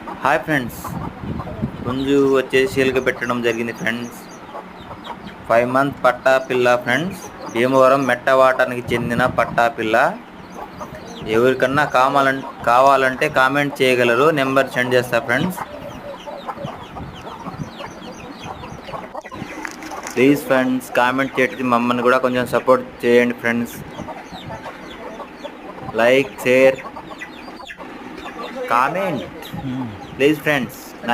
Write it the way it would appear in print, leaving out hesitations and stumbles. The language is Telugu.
హాయ్ ఫ్రెండ్స్, పుంజు వచ్చేసి సీలుగా పెట్టడం జరిగింది ఫ్రెండ్స్. 5 మంత్ పట్టా పిల్ల ఫ్రెండ్స్. భీమవరం మెట్టవాటానికి చెందిన పట్టా పిల్ల. ఎవరికన్నా కావాలంటే కామెంట్ చేయగలరు, నెంబర్ సెండ్ చేస్తా ఫ్రెండ్స్. ప్లీజ్ ఫ్రెండ్స్, కామెంట్ చేసి మమ్మల్ని కూడా కొంచెం సపోర్ట్ చేయండి friends. Like, share, comment please friends.